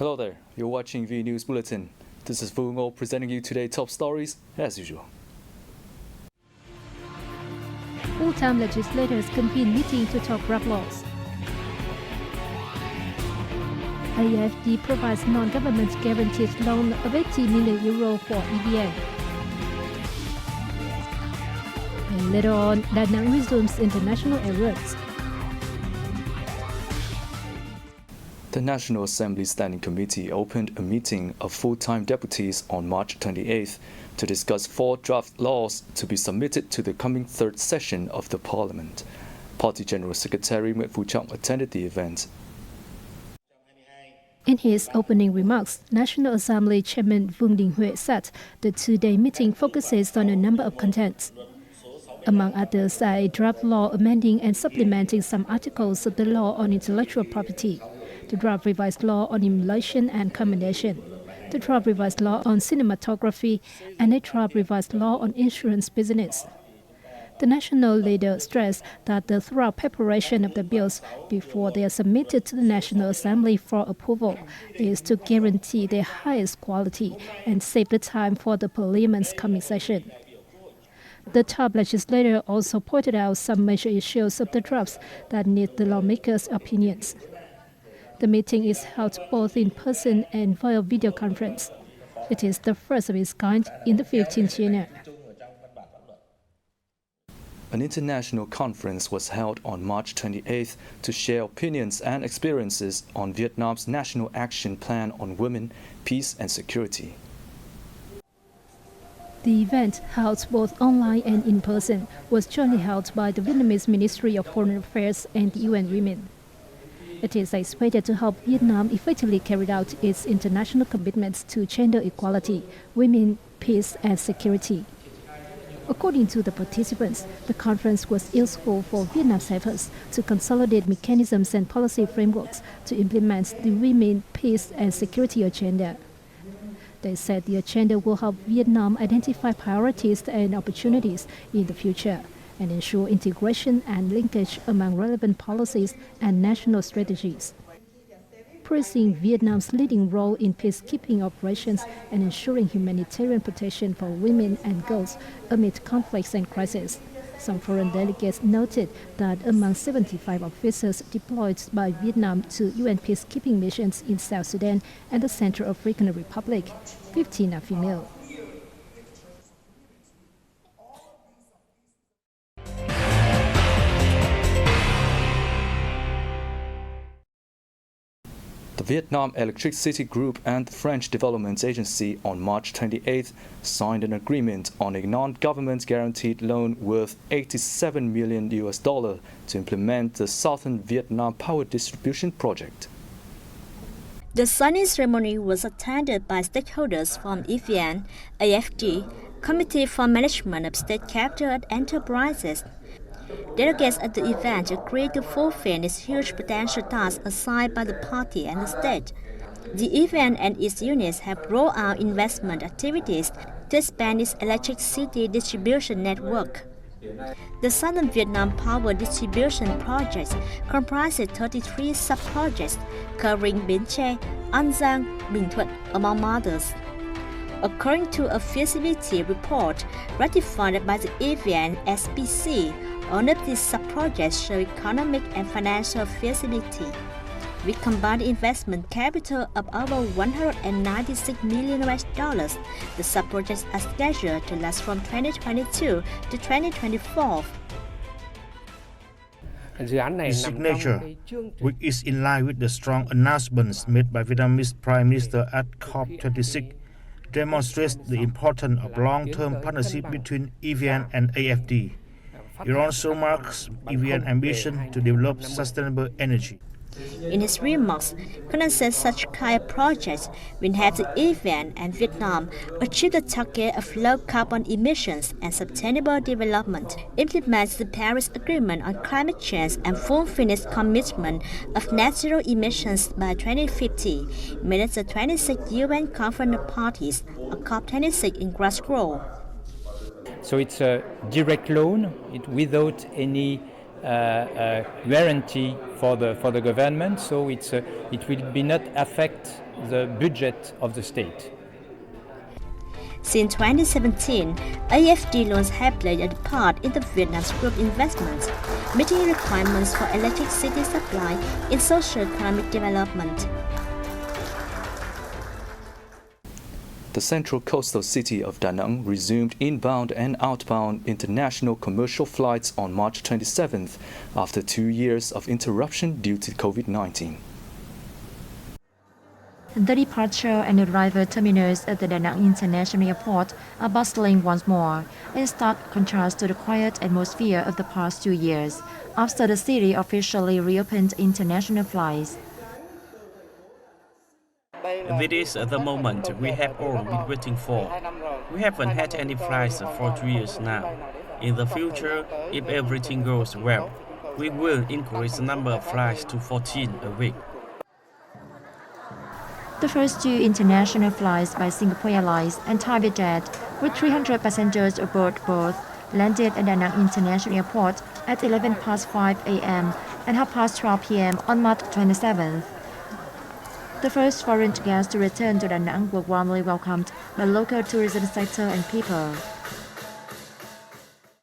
Hello there, you're watching Vnews Bulletin. This is Vnews presenting you today's top stories as usual. Full-time legislators convene meeting to talk rap laws. AFD provides non-government guaranteed loan of €80 million for EVN. And later on, Da Nang resumes international awards. The National Assembly Standing Committee opened a meeting of full-time deputies on March 28th to discuss 4 draft laws to be submitted to the coming third session of the Parliament. Party General Secretary Nguyễn Phú Trọng attended the event. In his opening remarks, National Assembly Chairman Vương Đình Huệ said the 2-day meeting focuses on a number of contents. Among others, a draft law amending and supplementing some articles of the law on intellectual property, the draft revised law on emulation and combination, the draft revised law on cinematography, and a draft revised law on insurance business. The national leader stressed that the thorough preparation of the bills before they are submitted to the National Assembly for approval is to guarantee their highest quality and save the time for the Parliament's coming session. The top legislator also pointed out some major issues of the drafts that need the lawmakers' opinions. The meeting is held both in person and via video conference. It is the first of its kind in the 15th year. An international conference was held on March 28th to share opinions and experiences on Vietnam's National Action Plan on Women, Peace and Security. The event, held both online and in person, was jointly held by the Vietnamese Ministry of Foreign Affairs and the UN Women. It is expected to help Vietnam effectively carry out its international commitments to gender equality, women, peace and security. According to the participants, the conference was useful for Vietnam's efforts to consolidate mechanisms and policy frameworks to implement the women, peace and security agenda. They said the agenda will help Vietnam identify priorities and opportunities in the future and ensure integration and linkage among relevant policies and national strategies. Praising Vietnam's leading role in peacekeeping operations and ensuring humanitarian protection for women and girls amid conflicts and crises. Some foreign delegates noted that among 75 officers deployed by Vietnam to UN peacekeeping missions in South Sudan and the Central African Republic, 15 are female. The Vietnam Electricity Group and the French Development Agency on March 28th signed an agreement on a non-government guaranteed loan worth $87 million to implement the Southern Vietnam Power Distribution Project. The signing ceremony was attended by stakeholders from EVN, AFD, Committee for Management of State Capital and Enterprises. Delegates at the event agreed to fulfill its huge potential task assigned by the party and the state. The EVN and its units have rolled out investment activities to expand its electricity distribution network. The Southern Vietnam Power Distribution Project comprises 33 sub-projects covering Bến Tre, An Giang, Bình Thuận, among others. According to a feasibility report ratified by the EVN SPC, all of these sub-projects show economic and financial feasibility. With combined investment capital of over $196 million, the sub-projects are scheduled to last from 2022 to 2024. The signature, which is in line with the strong announcements made by Vietnamese Prime Minister at COP26, demonstrates the importance of long-term partnership between EVN and AFD. It also marks EVN's ambition to develop sustainable energy. In his remarks, Conant said such kind of projects will help the EVN and Vietnam achieve the target of low carbon emissions and sustainable development, implement the Paris Agreement on climate change and fulfill its commitment of net zero emissions by 2050, made at the 26th UN Conference of Parties, a COP26 in Glasgow. So it's a direct loan without any guarantee for the government, so it will be not affect the budget of the state. Since 2017, AFD loans have played a part in the Vietnam's group investments, meeting requirements for electricity supply in socio-economic development. The central coastal city of Da Nang resumed inbound and outbound international commercial flights on March 27th after 2 years of interruption due to COVID-19. The departure and arrival terminals at the Da Nang International Airport are bustling once more, in stark contrast to the quiet atmosphere of the past 2 years, after the city officially reopened international flights. This is the moment we have all been waiting for. We haven't had any flights for 2 years now. In the future, if everything goes well, we will increase the number of flights to 14 a week. The first 2 international flights by Singapore Airlines and Thai Vietjet, with 300 passengers aboard both, landed at Da Nang International Airport at 5:11 a.m. and 12:30 p.m. on March 27th. The first foreign guests to return to Da Nang were warmly welcomed by local tourism sector and people.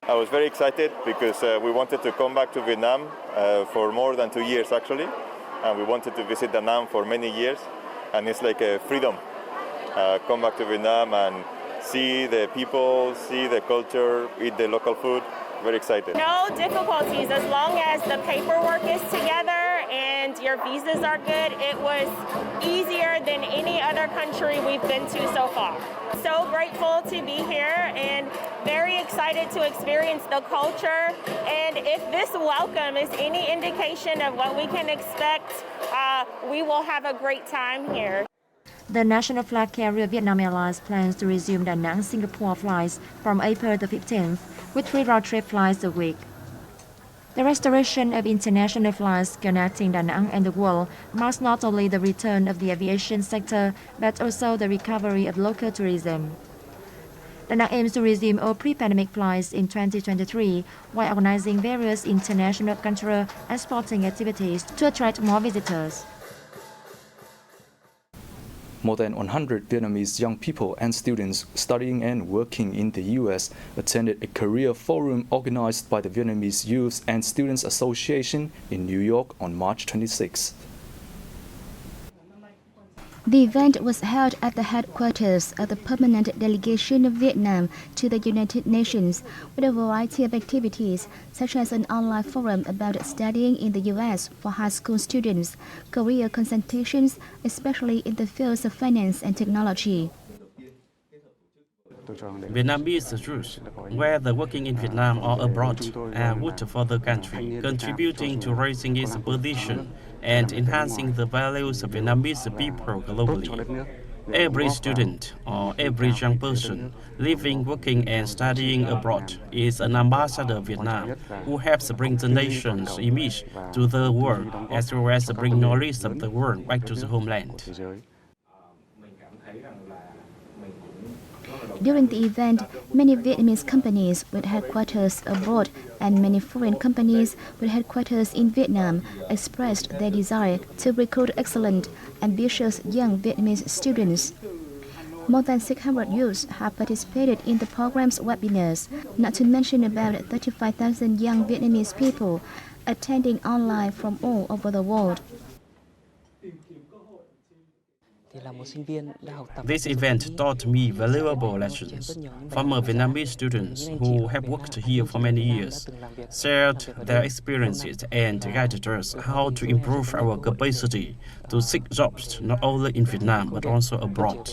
I was very excited because we wanted to come back to Vietnam for more than 2 years actually, and we wanted to visit Da Nang for many years, and it's like a freedom. Come back to Vietnam and see the people, see the culture, eat the local food. Very excited. No difficulties as long as the paperwork is together and your visas are good. It was easier than any other country we've been to so far. So grateful to be here and very excited to experience the culture. And if this welcome is any indication of what we can expect, we will have a great time here. The national flag carrier Vietnam Airlines plans to resume Da Nang Singapore flights from April the 15th, with 3 round-trip flights a week. The restoration of international flights connecting Da Nang and the world marks not only the return of the aviation sector, but also the recovery of local tourism. Da Nang aims to resume all pre-pandemic flights in 2023, while organizing various international cultural and sporting activities to attract more visitors. More than 100 Vietnamese young people and students studying and working in the U.S. attended a career forum organized by the Vietnamese Youth and Students Association in New York on March 26. The event was held at the headquarters of the Permanent Delegation of Vietnam to the United Nations, with a variety of activities, such as an online forum about studying in the U.S. for high school students, career consultations, especially in the fields of finance and technology. Vietnamese youth, whether working in Vietnam or abroad, are good for the country, contributing to raising its position and enhancing the values of Vietnamese people globally. Every student or every young person living, working and studying abroad is an ambassador of Vietnam who helps bring the nation's image to the world, as well as bring knowledge of the world back to the homeland. During the event, many Vietnamese companies with headquarters abroad and many foreign companies with headquarters in Vietnam expressed their desire to recruit excellent, ambitious young Vietnamese students. More than 600 youths have participated in the program's webinars, not to mention about 35,000 young Vietnamese people attending online from all over the world. This event taught me valuable lessons. Former Vietnamese students who have worked here for many years shared their experiences and guided us how to improve our capacity to seek jobs not only in Vietnam but also abroad.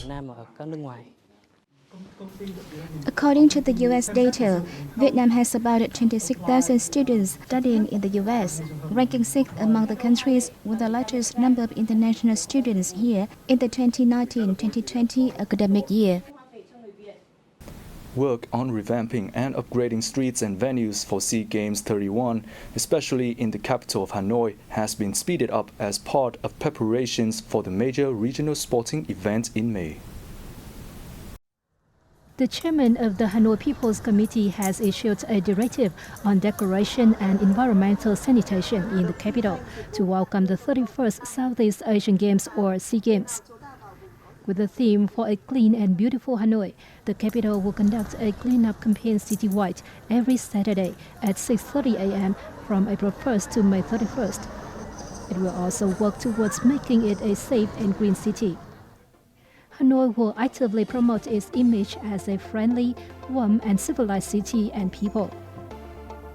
According to the U.S. data, Vietnam has about 26,000 students studying in the U.S., ranking 6th among the countries with the largest number of international students here in the 2019-2020 academic year. Work on revamping and upgrading streets and venues for SEA Games 31, especially in the capital of Hanoi, has been speeded up as part of preparations for the major regional sporting event in May. The chairman of the Hanoi People's Committee has issued a directive on decoration and environmental sanitation in the capital to welcome the 31st Southeast Asian Games or SEA Games. With the theme for a clean and beautiful Hanoi, the capital will conduct a cleanup campaign citywide every Saturday at 6:30 a.m. from April 1st to May 31st. It will also work towards making it a safe and green city. Hanoi will actively promote its image as a friendly, warm and civilized city and people.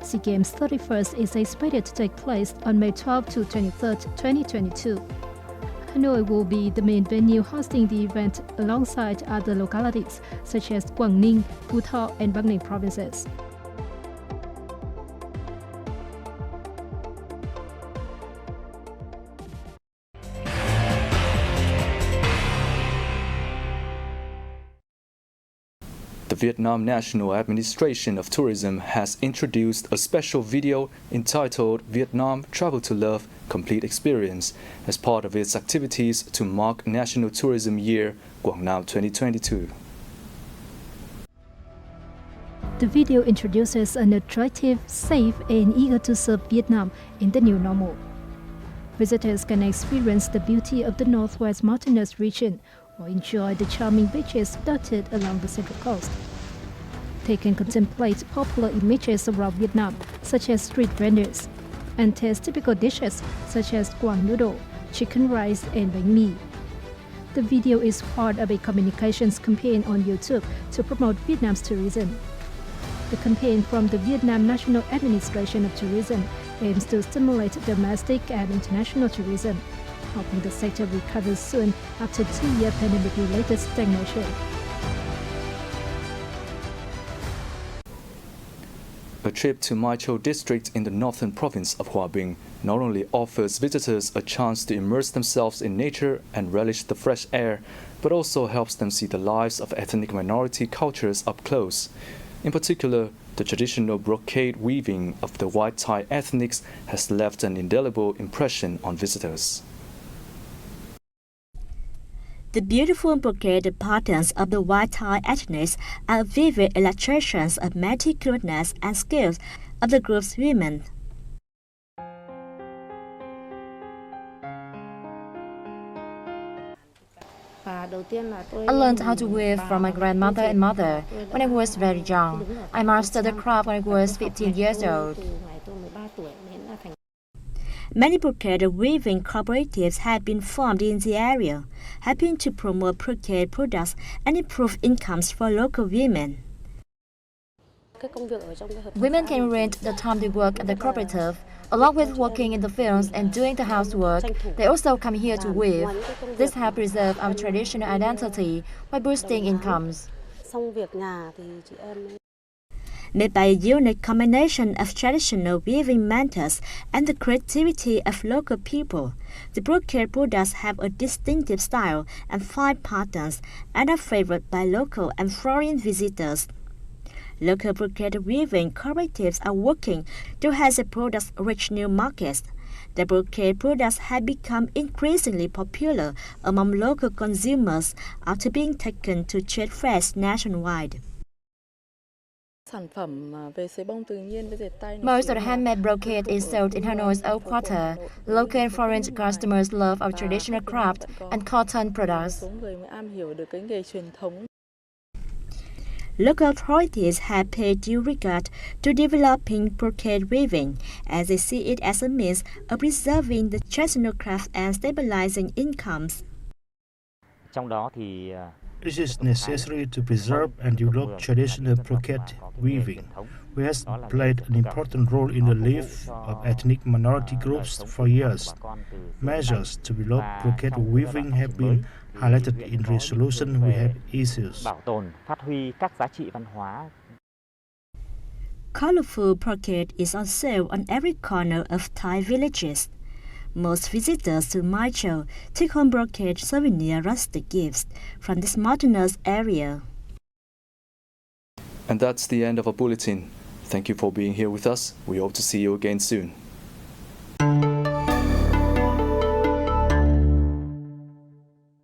SEA Games 31st is expected to take place on May 12 to 23, 2022. Hanoi will be the main venue hosting the event alongside other localities such as Quảng Ninh, Phú Thọ and Bắc Ninh provinces. The Vietnam National Administration of Tourism has introduced a special video entitled Vietnam Travel to Love Complete Experience as part of its activities to mark National Tourism Year Quảng Nam 2022. The video introduces an attractive, safe and eager to serve Vietnam in the new normal. Visitors can experience the beauty of the Northwest mountainous region or enjoy the charming beaches dotted along the central coast. They can contemplate popular images around Vietnam, such as street vendors, and taste typical dishes such as Quang noodle, chicken rice, and bánh mì. The video is part of a communications campaign on YouTube to promote Vietnam's tourism. The campaign from the Vietnam National Administration of Tourism aims to stimulate domestic and international tourism, helping the sector recover soon after 2-year pandemic-related stagnation. A trip to Mai Châu district in the northern province of Hòa Bình not only offers visitors a chance to immerse themselves in nature and relish the fresh air, but also helps them see the lives of ethnic minority cultures up close. In particular, the traditional brocade weaving of the white Thai ethnics has left an indelible impression on visitors. The beautiful brocade patterns of the white Thai ethnics are vivid illustrations of meticulousness and skills of the group's women. I learned how to weave from my grandmother and mother when I was very young. I mastered the craft when I was 15 years old. Many brocade weaving cooperatives have been formed in the area, helping to promote brocade products and improve incomes for local women. Women can rent the time they work at the cooperative. Along with working in the fields and doing the housework, they also come here to weave. This helps preserve our traditional identity by boosting incomes. Made by a unique combination of traditional weaving methods and the creativity of local people, the brocade products have a distinctive style and fine patterns and are favored by local and foreign visitors. Local brocade weaving cooperatives are working to have the products reach new markets. The brocade products have become increasingly popular among local consumers after being taken to trade fairs nationwide. Most of the handmade brocade is sold in Hanoi's Old Quarter. Local and foreign customers love our traditional craft and cotton products. Local authorities have paid due regard to developing brocade weaving, as they see it as a means of preserving the traditional craft and stabilizing incomes. It is necessary to preserve and develop traditional brocade weaving, which has played an important role in the life of ethnic minority groups for years. Measures to develop brocade weaving have been highlighted in resolution we have issued. Colorful brocade is on sale on every corner of Thai villages. Most visitors to Mai Châu take home brocade souvenir rustic gifts from this mountainous area. And that's the end of our bulletin. Thank you for being here with us. We hope to see you again soon.